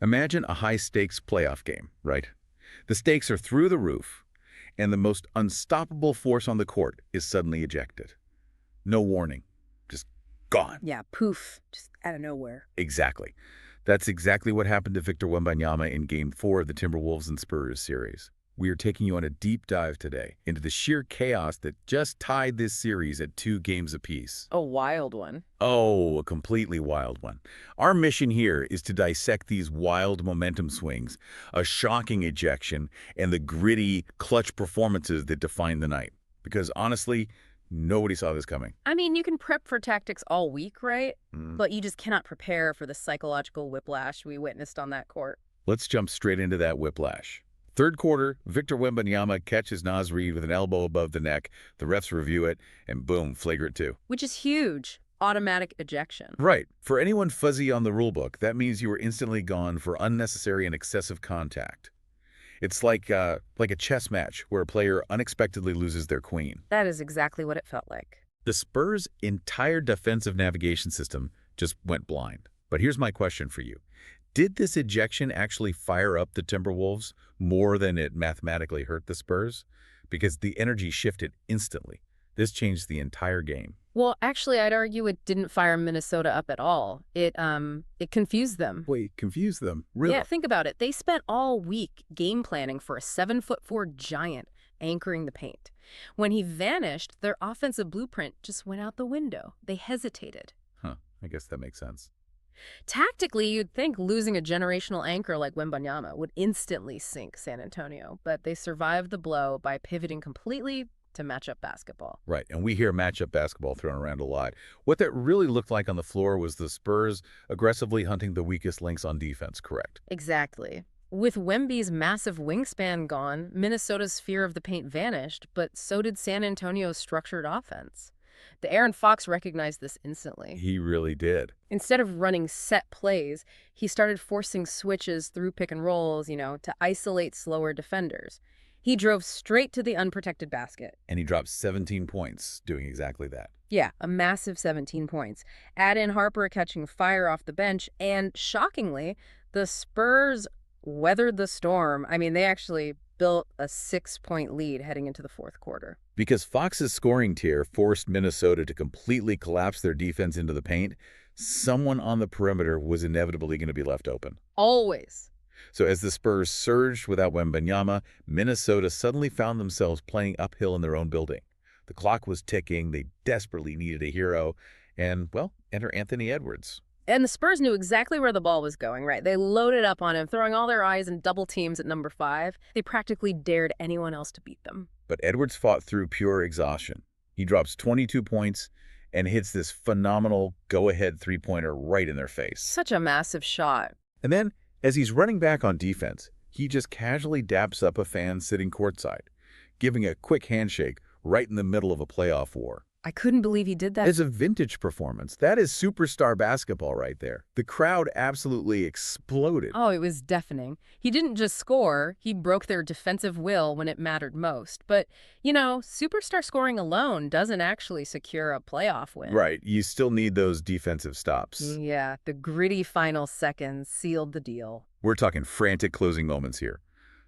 Imagine a high-stakes playoff game, right? The stakes are through the roof, and the most unstoppable force on the court is suddenly ejected. No warning. Just gone. Yeah, poof, just out of nowhere. Exactly. That's exactly what happened to Victor Wembanyama in Game 4 of the Timberwolves and Spurs series. We are taking you on a deep dive today into the sheer chaos that just tied this series at 2 games apiece. A wild one. Oh, a completely wild one. Our mission here is to dissect these wild momentum swings, a shocking ejection, and the gritty, clutch performances that defined the night. Because honestly, nobody saw this coming. I mean, you can prep for tactics all week, right? But you just cannot prepare for the psychological whiplash we witnessed on that court. Let's jump straight into that whiplash. Third quarter, Victor Wembanyama catches Naz Reid with an elbow above the neck. The refs review it, and boom, flagrant 2. Which is huge. Automatic ejection. Right. For anyone fuzzy on the rulebook, that means you were instantly gone for unnecessary and excessive contact. It's like a chess match where a player unexpectedly loses their queen. That is exactly what it felt like. The Spurs' entire defensive navigation system just went blind. But here's my question for you. Did this ejection actually fire up the Timberwolves more than it mathematically hurt the Spurs? Because the energy shifted instantly. This changed the entire game. Well, actually, I'd argue it didn't fire Minnesota up at all. It confused them. Wait, confused them? Really? Yeah, think about it. They spent all week game planning for a 7'4" giant anchoring the paint. When he vanished, their offensive blueprint just went out the window. They hesitated. Huh, I guess that makes sense. Tactically, you'd think losing a generational anchor like Wembanyama would instantly sink San Antonio, but they survived the blow by pivoting completely to matchup basketball. Right, and we hear matchup basketball thrown around a lot. What that really looked like on the floor was the Spurs aggressively hunting the weakest links on defense, correct? Exactly. With Wemby's massive wingspan gone, Minnesota's fear of the paint vanished, but so did San Antonio's structured offense. The Aaron Fox recognized this instantly. He really did. Instead of running set plays, he started forcing switches through pick and rolls, to isolate slower defenders. He drove straight to the unprotected basket. And he dropped 17 points doing exactly that. Yeah, a massive 17 points. Add in Harper catching fire off the bench, and shockingly, the Spurs weathered the storm. I mean, they actually built a 6-point lead heading into the fourth quarter. Because Fox's scoring tier forced Minnesota to completely collapse their defense into the paint, someone on the perimeter was inevitably going to be left open. Always. So as the Spurs surged without Wembanyama, Minnesota suddenly found themselves playing uphill in their own building. The clock was ticking, they desperately needed a hero, and, well, enter Anthony Edwards. And the Spurs knew exactly where the ball was going, right? They loaded up on him, throwing all their eyes in double teams at number 5. They practically dared anyone else to beat them. But Edwards fought through pure exhaustion. He drops 22 points and hits this phenomenal go-ahead three-pointer right in their face. Such a massive shot. And then, as he's running back on defense, he just casually daps up a fan sitting courtside, giving a quick handshake right in the middle of a playoff war. I couldn't believe he did that. It's a vintage performance. That is superstar basketball right there. The crowd absolutely exploded. Oh, it was deafening. He didn't just score, he broke their defensive will when it mattered most. But, superstar scoring alone doesn't actually secure a playoff win. Right. You still need those defensive stops. Yeah, the gritty final seconds sealed the deal. We're talking frantic closing moments here.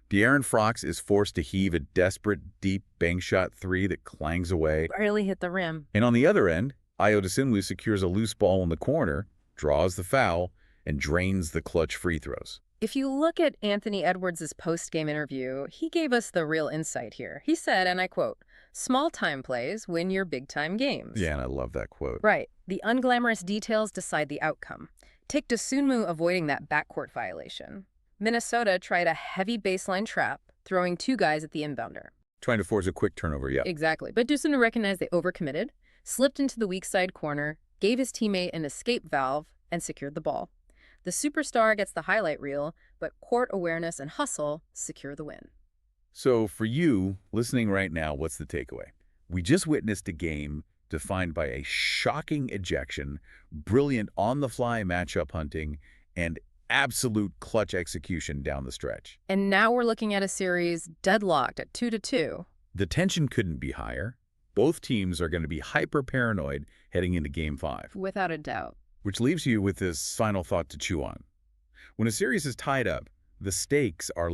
De'Aaron Fox is forced to heave a desperate, deep bank shot 3 that clangs away. Barely hit the rim. And on the other end, Ayo Dosunmu secures a loose ball in the corner, draws the foul, and drains the clutch free throws. If you look at Anthony Edwards' post-game interview, he gave us the real insight here. He said, and I quote, "Small-time plays win your big-time games." Yeah, and I love that quote. Right. The unglamorous details decide the outcome. Take Dosunmu avoiding that backcourt violation. Minnesota tried a heavy baseline trap, throwing 2 guys at the inbounder. Trying to force a quick turnover, yeah. Exactly. But Dosunmu recognized they overcommitted, slipped into the weak side corner, gave his teammate an escape valve, and secured the ball. The superstar gets the highlight reel, but court awareness and hustle secure the win. So for you, listening right now, what's the takeaway? We just witnessed a game defined by a shocking ejection, brilliant on-the-fly matchup hunting, and absolute clutch execution down the stretch. And now we're looking at a series deadlocked at 2-2. The tension couldn't be higher. Both teams are going to be hyper-paranoid heading into Game 5. Without a doubt. Which leaves you with this final thought to chew on. When a series is tied up, the stakes are